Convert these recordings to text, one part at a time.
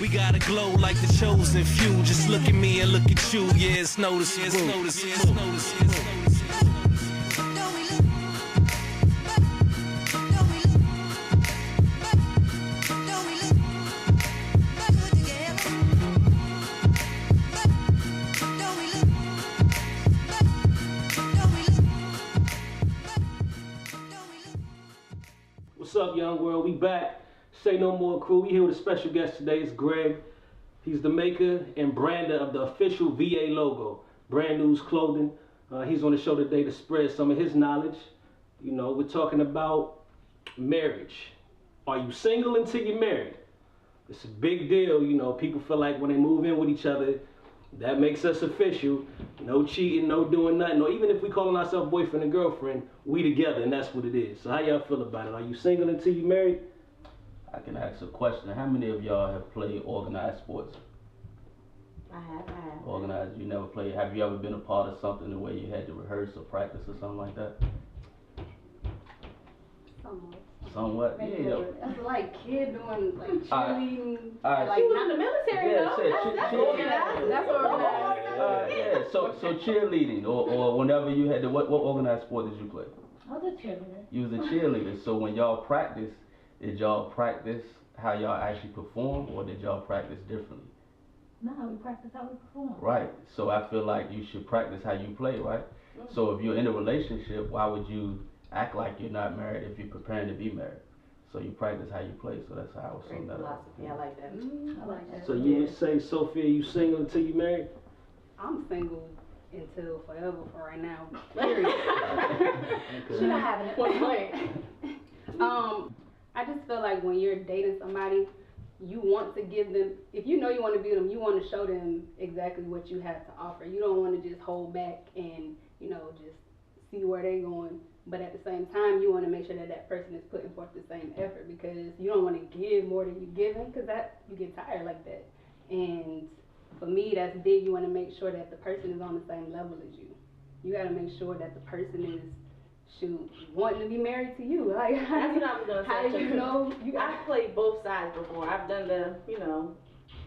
We gotta glow like the chosen few. Just look at me and look at you. Yeah, it's noticeable. It's noticeable. It's noticeable. It's noticeable. What's up, young world? We back. Say No More crew. We here with a special guest today. It's Greg. He's the maker and brander of the official VA logo, Brand News Clothing. He's on the show today to spread some of his knowledge. You know, we're talking about marriage. Are you single until you're married? It's a big deal. You know, people feel like when they move in with each other, that makes us official. No cheating, no doing nothing. Or even if we calling ourselves boyfriend and girlfriend, we together, and that's what it is. So how y'all feel about it? Are you single until you married? I can ask a question. How many of y'all have played organized sports? I have. Organized, you never played. Have you ever been a part of something where you had to rehearse or practice or something like that? Somewhat? Maybe Yeah. That's like kid doing like cheerleading. Alright. Like not in the military Yeah, though. That's organized. That's organized. Yeah, so cheerleading or whenever you had to, what organized sport did you play? I was a cheerleader. You was a cheerleader. So when y'all practice, did y'all practice how y'all actually perform or did y'all practice differently? No, we practice how we perform. Right. So I feel like you should practice how you play, right? So if you're in a relationship, why would you act like you're not married if you're preparing to be married? So you practice how you play. So that's how I was saying that. Philosophy. I like that. I like that. So you would say, Sophia, you single until you married? I'm single until forever for right now. Period. Okay. She's not having it. Point blank. I just feel like when you're dating somebody, you want to give them, if you know you want to be with them, you want to show them exactly what you have to offer. You don't want to just hold back and, you know, just see where they're going. But at the same time, you want to make sure that that person is putting forth the same effort because you don't want to give more than you're giving because that you get tired like that. And for me, that's big. You want to make sure that the person is on the same level as you. You got to make sure that the person is wanting to be married to you. Like, that's what I was gonna say. How do you know? I've played both sides before. I've done the, you know,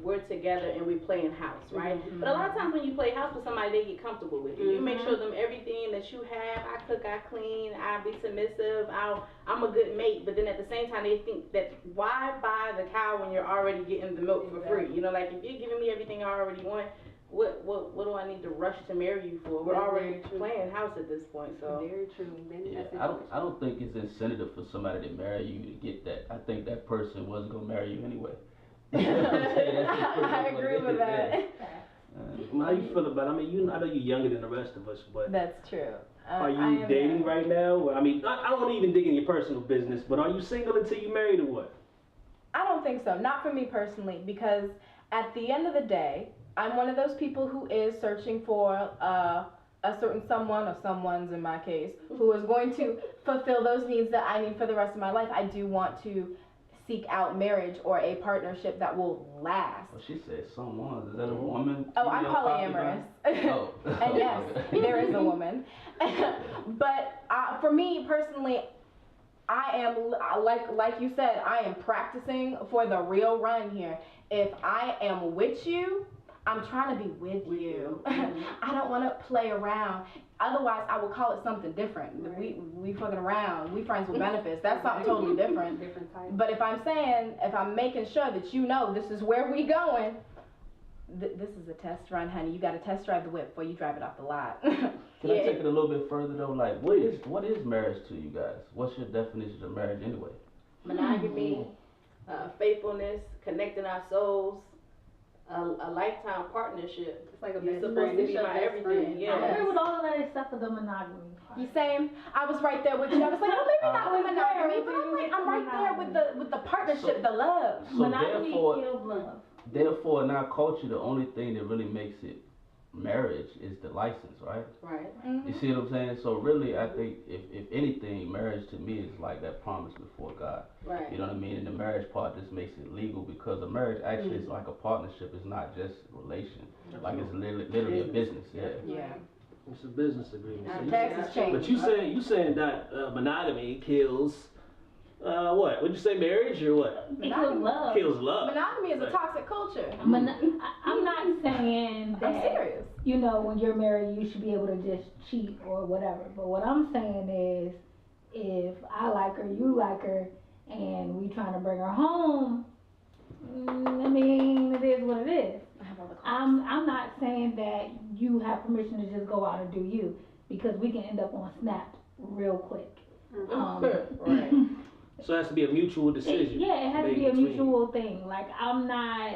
we're together and we play in house, right? Mm-hmm. But a lot of times when you play house with somebody, they get comfortable with you. You make sure them everything that you have. I cook, I clean, I be submissive. I'm a good mate. But then at the same time, they think that why buy the cow when you're already getting the milk for free? You know, like if you're giving me everything I already want. What do I need to rush to marry you for? We're already playing house at this point, so. Very true. Yeah, I don't think it's incentive for somebody to marry you to get that. I think that person wasn't gonna marry you anyway. You know what I'm saying? I agree with that. How you feel about it? I mean, I know you're younger than the rest of us, but That's true. are you dating right now? I mean, I don't want to even dig in your personal business, but are you single until you married or what? I don't think so. Not for me personally, because at the end of the day, I'm one of those people who is searching for a certain someone, or someone's in my case, who is going to fulfill those needs that I need for the rest of my life. I do want to seek out marriage or a partnership that will last. Well, she said someone. Is that a woman? Oh, I'm polyamorous. Oh. And yes, there is a woman. But for me personally, I am, like you said, I am practicing for the real run here. If I am with you, I'm trying to be with you. I don't want to play around. Otherwise, I would call it something different. Right. We fucking around. We friends with benefits. That's something totally different. Different type. But if I'm making sure that you know this is where we going, this is a test run, honey. You got to test drive the whip before you drive it off the lot. Can I take it a little bit further though? Like, what is marriage to you guys? What's your definition of marriage anyway? Monogamy, faithfulness, connecting our souls. A lifetime partnership. It's like a You're best supposed friend. to be my everything. Yeah. I agree with all of that except for the monogamy part. You same? I was right there with you. I was like, oh, maybe not with monogamy, but I'm right there with the partnership, the love. So Monogamy kills love. Therefore, in our culture, the only thing that really makes it marriage is the license, right? Right. You see what I'm saying? So really, I think if anything, marriage to me is like that promise before God. Right. You know what I mean? And the marriage part just makes it legal because a marriage actually is like a partnership. It's not just relation. Like it's literally a business. Yeah. Yeah. It's a business agreement. So Taxes change. but you saying that monogamy kills what? Would you say marriage or what? It kills love. Kills love. Monogamy is a toxic culture. culture. I'm not saying I'm that, serious. you know, when you're married, you should be able to just cheat or whatever. But what I'm saying is, if I like her, you like her, and we trying to bring her home, I mean, it is what it is. I'm not saying that you have permission to just go out and do you, because we can end up on Snap real quick. Right. So it has to be a mutual decision. It has to made be a between mutual thing. Like, I'm not,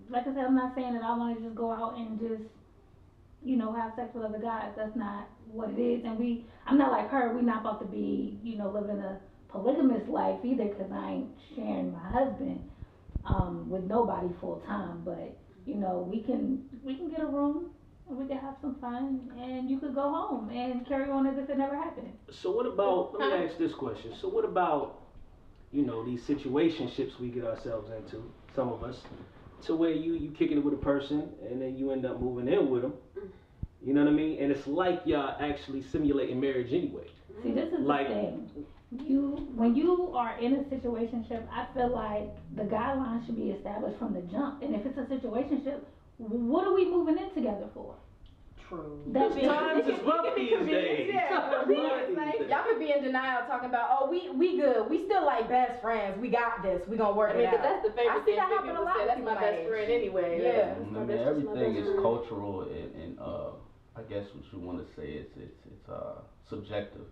like I said, I'm not saying that I want to just go out and just, you know, have sex with other guys. That's not what it is. And I'm not like her. We're not about to be, you know, living a polygamous life either, because I ain't sharing my husband with nobody full time. But, you know, we can get a room, and we can have some fun, and you could go home and carry on as if it never happened. So what about, let me ask this question. So what about, you know, these situationships we get ourselves into, some of us, to where you kicking it with a person and then you end up moving in with them. You know what I mean? And it's like y'all actually simulating marriage anyway. See, this is Like- the thing. When you are in a situationship, I feel like the guidelines should be established from the jump. And if it's a situationship, what are we moving in together for? True. That's Times is rough these days. Yeah, y'all could be in denial talking about, oh, we good, we still like best friends, we got this, we gonna work I mean, it 'cause out. that's the favorite I see thing. that When happen a people lot say with that's my people best my age. friend anyway. Yeah. That's my I mean, best- that's my everything best is friend. cultural and I guess what you want to say is it's subjective,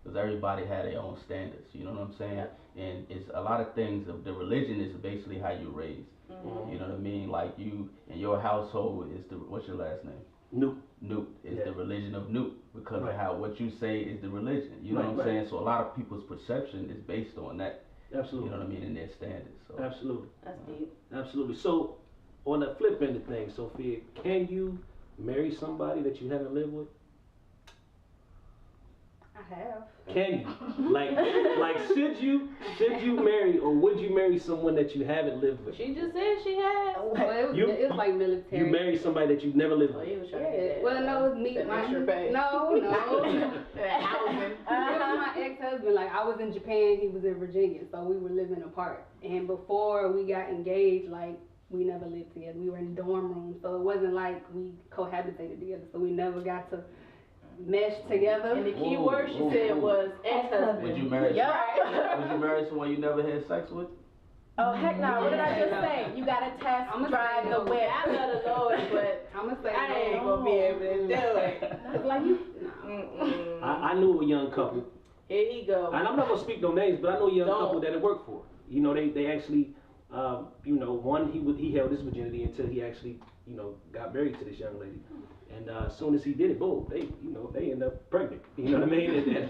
because everybody had their own standards. You know what I'm saying? And it's a lot of things. Of the religion is basically how you're raised. You know what I mean? Like you in your household is what's your last name? Nope. Newt is Yeah. the religion of Newt, because Right. of how what you say is the religion. You know Right, what I'm right. saying? So a lot of people's perception is based on that. Absolutely. You know what I mean? And their standards. So Absolutely. That's deep. Absolutely. So on the flip end of things, Sophia, can you marry somebody that you haven't lived with? I have. Can you? Like should you marry, or would you marry someone that you haven't lived with? She just said she had. Well, it You- was like military. You marry somebody that you've never lived Oh, with. you was trying Yeah. to get that. Well, no, it was me. that My, extra pay. no. That housing. It was my ex-husband. Like, I was in Japan, he was in Virginia, so we were living apart. And before we got engaged, like, we never lived together. We were in dorm rooms, so it wasn't like we cohabitated together. So we never got to mesh together. And the key Whoa, word she whoa, said whoa. was ex-husband. would you marry? Yeah. Would you marry someone you never had sex with? Oh, heck no, what did I just Yeah. say? You gotta test, I'ma drive say the no. whip. I love the Lord, but I'm gonna say I ain't no. gonna be able to do it. It's like you, Mm-mm. I knew a young couple, Here he go. and I'm not gonna speak no names, but I know a young Don't. couple that it worked for. You know, they actually, you know, one he held his virginity until he actually, you know, got married to this young lady, and as soon as he did it, boom, they end up pregnant. You know what I mean?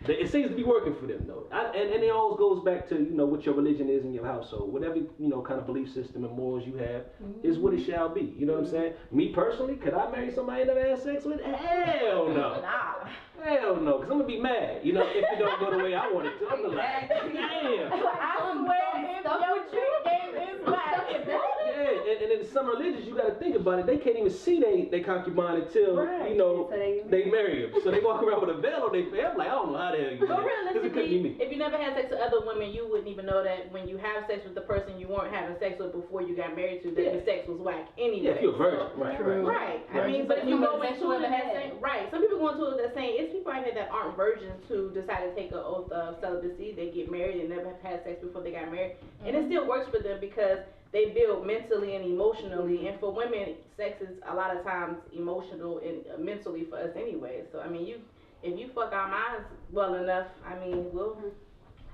And it seems to be working for them though. And it always goes back to, you know, what your religion is in your household. Whatever, you know, kind of belief system and morals you have is what it shall be. You know what I'm saying? Me personally, could I marry somebody I never had sex with? Hell no. nah. Hell no, because I'm going to be mad, you know, if it don't go the way I want it to. I'm gonna be like, damn. I swear, if your trick game is back. Yeah, and in some religions, you got to think about it. They can't even see they concubine until, Right. you know, So they marry him. So they walk around with a veil on their face. I'm like, I don't know how the hell you do But that. 'Cause it couldn't be realistically, me. if you never had sex with other women, you wouldn't even know that when you have sex with the person you weren't having sex with before you got married to, that Yeah. the sex was whack anyway. Yeah, if you're a virgin. So- Right, True. right. Right. I Right. mean, but if you go into it that had. saying, right, some people go into it that saying, it's people out here that aren't virgins who decide to take an oath of celibacy. They get married and never have had sex before they got married. And it still works for them because they build mentally and emotionally. And for women, sex is a lot of times emotional and mentally for us anyway. So, I mean, if you fuck our minds well enough, I mean, we'll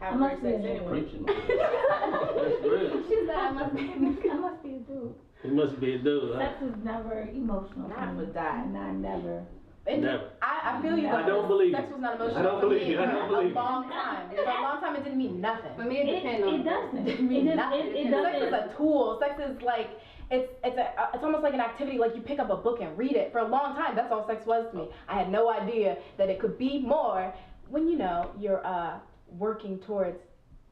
have great sex anyway. Preaching. That's real. She said I must be a dude. It must be a dude, huh? Sex is never emotional. Not me. for that. Not never. Never. I feel you though. I don't believe Sex you. was not emotional. I don't for believe me you. I don't for believe a you. long time. For a long time, it didn't mean nothing. For me, it depends on It doesn't. It didn't mean It just- nothing. it Sex is doesn't. a tool. Sex is like it's almost like an activity. Like you pick up a book and read it. For a long time, that's all sex was to me. I had no idea that it could be more when you know you're working towards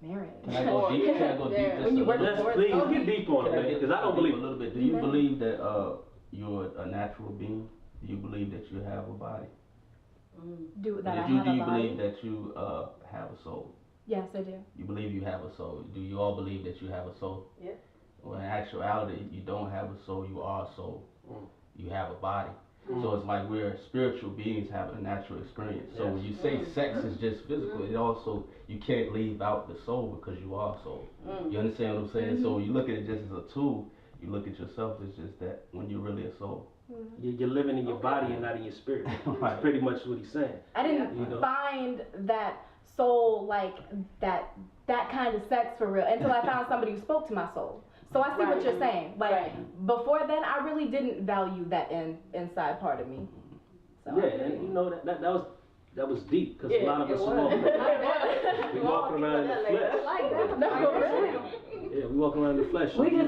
marriage. Can I go deep? Can I go deep? Yeah. Just When you a work little Let's bit? please get deep on it, Can I man, get because I don't deep believe a it. little bit. Do you believe that you're a natural being? Do you believe that you have a body? Do that. I Do you have a believe body. that you have a soul? Yes, I do. You believe you have a soul. Do you all believe that you have a soul? Yeah. Well, in actuality, you don't have a soul, you are a soul. You have a body. Mm. So it's like we're spiritual beings having a natural experience. So when you say sex is just physical, it also, you can't leave out the soul because you are soul. You understand what I'm saying? So when you look at it just as a tool, you look at yourself as just that when you're really a soul. You're living in your body and not in your spirit. Right. That's pretty much what he's saying. I didn't find that soul like that kind of sex for real until I found somebody who spoke to my soul. So I see what you're saying. Like before then, I really didn't value that inside part of me. So Yeah, and you know that was deep because a lot of us are walking around in the flesh. like that. No, really. Yeah, we walking around in the flesh. We was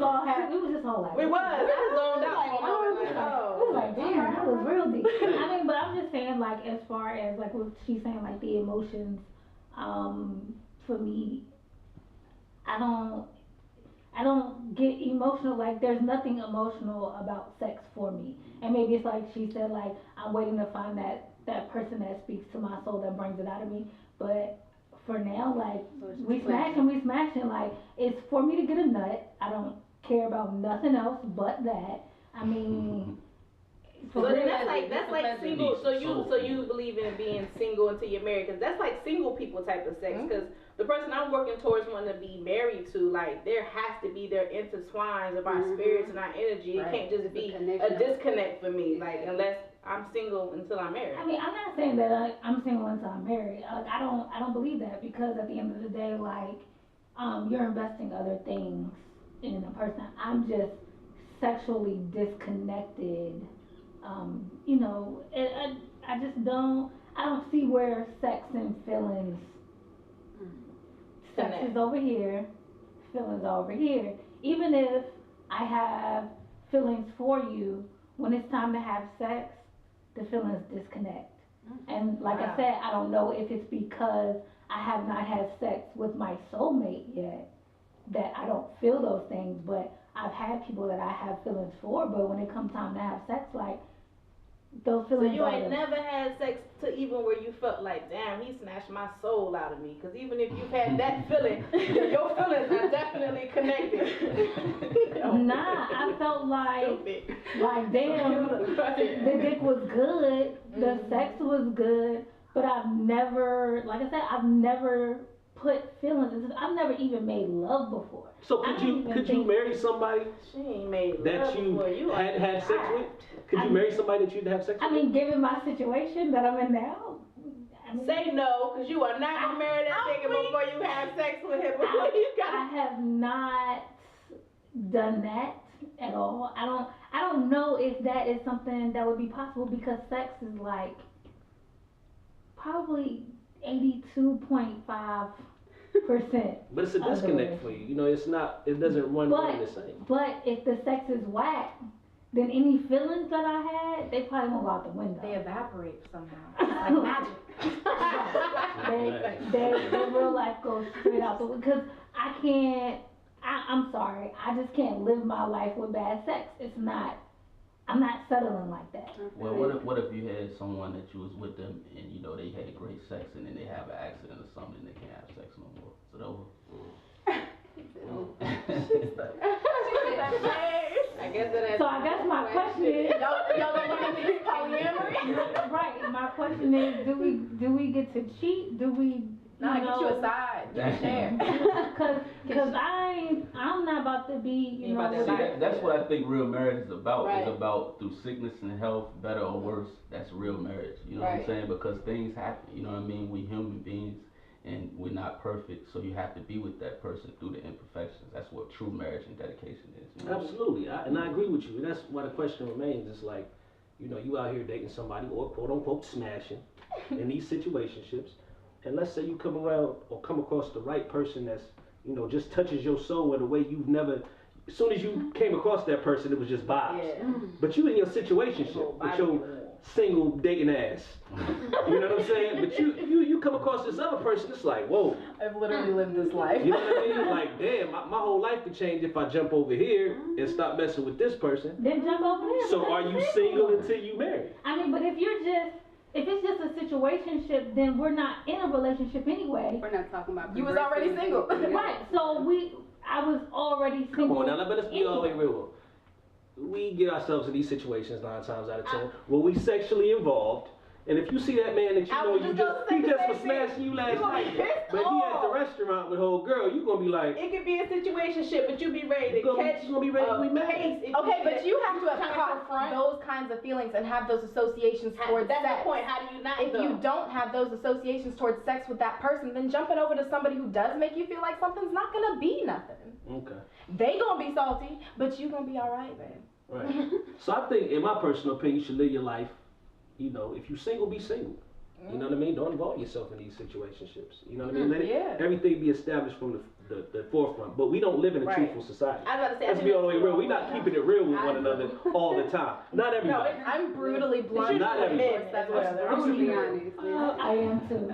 just all like. We was. I zoned out Like, for a moment. Like, I was like, damn, that was real deep. I mean, but I'm just saying, like, as far as, like, what she's saying, like, the emotions, for me, I don't get emotional. Like, there's nothing emotional about sex for me. And maybe it's like she said, like, I'm waiting to find that person that speaks to my soul, that brings it out of me. But for now, like, we smashing, like, it's for me to get a nut. I don't care about nothing else but that. I mean, so then that's like single. So you believe in being single until you're married, because that's like single people type of sex. Because the person I'm working towards wanting to be married to, like, there has to be their intertwines of our spirits and our energy. It can't just be a disconnect for me, like, unless I'm single until I'm married. I mean, I'm not saying that I'm single until I'm married. Like, I don't believe that, because at the end of the day, like, you're investing other things in a person. I'm just sexually disconnected. You know, I just don't see where sex and feelings. Sex is over here, feelings are over here. Even if I have feelings for you, when it's time to have sex, the feelings disconnect. And like I said, I don't know if it's because I have not had sex with my soulmate yet that I don't feel those things, but I've had people that I have feelings for, but when it comes time to have sex, like, those feelings. So you ain't never had sex to even where you felt like, damn, he snatched my soul out of me. Because even if you've had that feeling, your feelings are definitely connected. Nah, I felt like damn, the dick was good, the sex was good, but I've never, like I said, I've never put feelings into, I've never even made love before. So could you marry somebody She ain't made that love you before. You hadn't had sex with? Could you marry somebody that you'd have sex with? I mean, given my situation that I'm in now, I mean, say no, because you are not gonna marry that nigga before you have sex with him. I have not done that at all. I don't know if that is something that would be possible, because sex is like probably 82.5%. But it's a disconnect for you. You know, it doesn't run the same. But if the sex is whack, then any feelings that I had, they probably won't go out the window. they evaporate somehow. Like magic. Their real life goes straight out the window. Because I'm sorry, I just can't live my life with bad sex. I'm not settling like that. Well, what if you had someone that you was with them and you know they had great sex and then they have an accident or something and they can't have sex no more? Is it over? I guess my question is, Y'all don't want to be polyamory? right? My question is, do we get to cheat? Do we? No, I get you a side. You can share. Cause I'm not about to be, you know. See, that's what I think real marriage is about. It's about through sickness and health, better or worse. That's real marriage. You know what I'm saying? Because things happen. You know what I mean? We human beings, and we're not perfect. So you have to be with that person through the imperfections. That's what true marriage and dedication is. You know? Absolutely, and I agree with you. And that's why the question remains. It's like, you know, you out here dating somebody or quote unquote smashing in these situationships. And let's say you come around or come across the right person that's, you know, just touches your soul in a way you've never. As soon as you came across that person, it was just vibes. Yeah. But you in your situationship with your single dating ass. You know what I'm saying? But you come across this other person, it's like, whoa. I've literally lived this life. You know what I mean? Like, damn, my whole life could change if I jump over here and stop messing with this person. Then jump over there. So are you single until you marry? I mean, but if it's just a situationship, then we're not in a relationship anyway. We're not talking about. You was already single. Right. So I was already Come single. on now, let's be all the way real. We get ourselves in these situations 9 times out of 10 where we sexually involved. And if you see that man that you know he just was smashing you last night, but he at the restaurant with whole girl, you gonna be like, it could be a situationship, but you be ready to catch. You gonna be ready to be mad. Okay, but you have to have caught those kinds of feelings and have those associations towards sex. That's the point. How do you not? If you don't have those associations towards sex with that person, then jumping over to somebody who does make you feel like something's not gonna be nothing. Okay. They gonna be salty, but you gonna be all right, man. Right. So I think, in my personal opinion, you should live your life. You know, if you single, be single. You know what I mean? Don't involve yourself in these situationships. You know what I mean? Let everything be established from the forefront. But we don't live in a truthful society. I was about to say, let's be all the way real. We're not keeping it real with one another all the time. Not everybody. No, I'm brutally blunt. Not everybody. That's what I'm gonna be honest. I am too.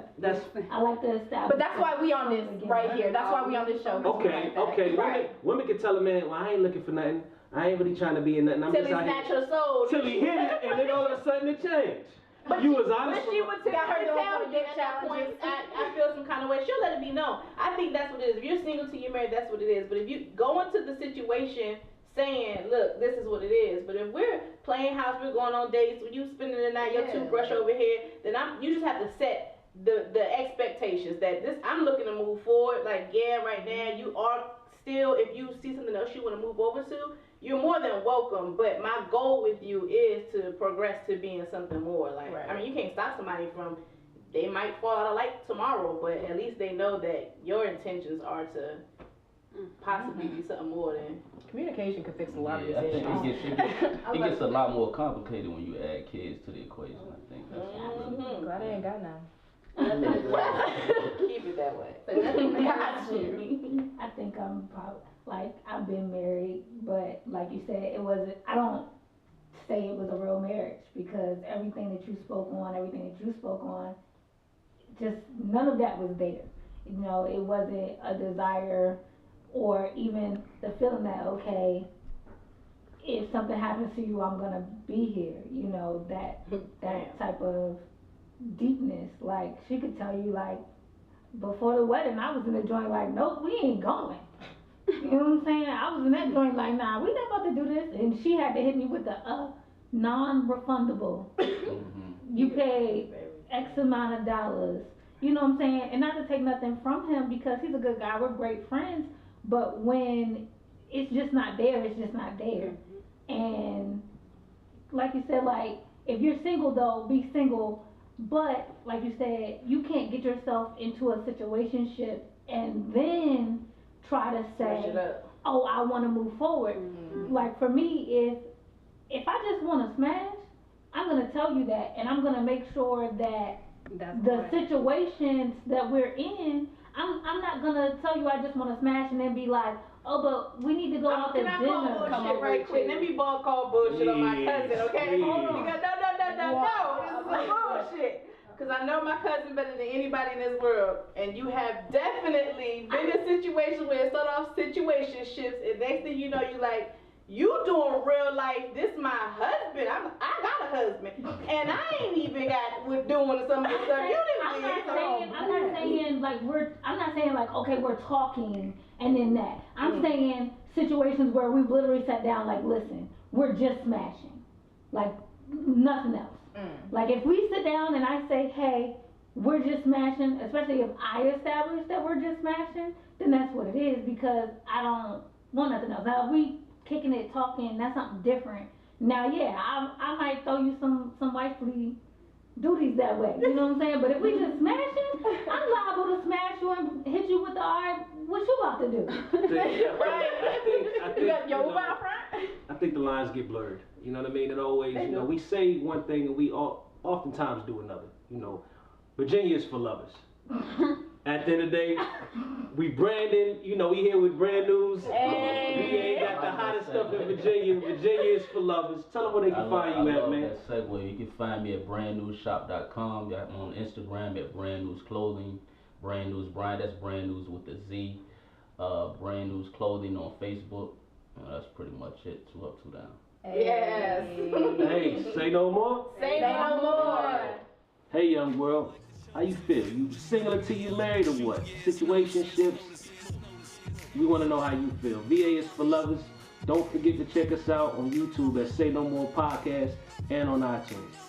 I like to establish. But that's why we on this right here. That's why we on this show. Okay. Right. Women can tell a man, well, I ain't looking for nothing. I ain't really trying to be in nothing. I'm Till just he out snatch here. her soul. Till he hit it, and then all of a sudden it changed. But you was honest. But she would tell her at that point, I feel some kind of way. She'll let it be known. I think that's what it is. If you're single till you're married, that's what it is. But if you go into the situation saying, look, this is what it is. But if we're playing house, we're going on dates, when you spending the night, your toothbrush over here, then you just have to set the expectations that I'm looking to move forward. Like, right now you are still, if you see something else you want to move over to, you're more than welcome, but my goal with you is to progress to being something more. Like, I mean, you can't stop somebody from, they might fall out of light tomorrow, but at least they know that your intentions are to possibly be something more than. Communication could fix a lot of these I think issues. it gets a lot more complicated when you add kids to the equation. I think that's Glad I ain't got none. Keep it that way. I think I'm probably, like, I've been married, but like you said, it wasn't, I don't say it was a real marriage, because everything that you spoke on, just none of that was there. You know, it wasn't a desire or even the feeling that, okay, if something happens to you, I'm gonna be here. You know, that type of deepness. Like, she could tell you, like, before the wedding, I was in the joint like, nope, we ain't going. You know what I'm saying? I was in that joint like, nah, we not about to do this. And she had to hit me with the non-refundable. You paid X amount of dollars. You know what I'm saying? And not to take nothing from him, because he's a good guy, we're great friends. But when it's just not there, it's just not there. And like you said, like, if you're single though, be single. But like you said, you can't get yourself into a situationship and then try to say, oh, I want to move forward. Like, for me, if I just want to smash, I'm going to tell you that, and I'm going to make sure that the situations that we're in, I'm not going to tell you I just want to smash and then be like, oh, but we need to go out to dinner. Can I call bullshit right quick? Let me call bullshit on my cousin, okay? Hold on. Because no, this is bullshit. Because I know my cousin better than anybody in this world. And you have definitely been in situations where it start off situationships, and next thing you know, you like, you doing real life, this my husband. I got a husband. And I ain't even got with doing some of the stuff you didn't do. I'm not saying like, okay, we're talking and then that. I'm saying situations where we've literally sat down like, listen, we're just smashing. Like, nothing else. Like, if we sit down and I say, hey, we're just smashing, especially if I establish that we're just smashing, then that's what it is, because I don't want nothing else. Now, if we kicking it, talking, that's something different. Now, yeah, I might throw you some wifely duties that way, you know what I'm saying? But if we just smashing, I'm liable to smash you and hit you with the what you about to do? I think the lines get blurred. You know what I mean? It always, you know, we say one thing and we oftentimes do another. You know, Virginia is for lovers. At the end of the day, we Brandon, you know, we here with brand news. Hey. We ain't got the hottest stuff in Virginia. Virginia is for lovers. Tell them where they can find you at, man. That segue. You can find me at brandnewsshop.com. I'm on Instagram at brandnewsclothing. Brand News Brian, that's Brand News with a Z. Brand News Clothing on Facebook. That's pretty much it. 2 up, 2 down. Yes. Hey, say no more. Say no more. Hey, young world. How you feel? You single until you married or what? Situationships? We want to know how you feel. VA is for lovers. Don't forget to check us out on YouTube at Say No More Podcast and on iTunes.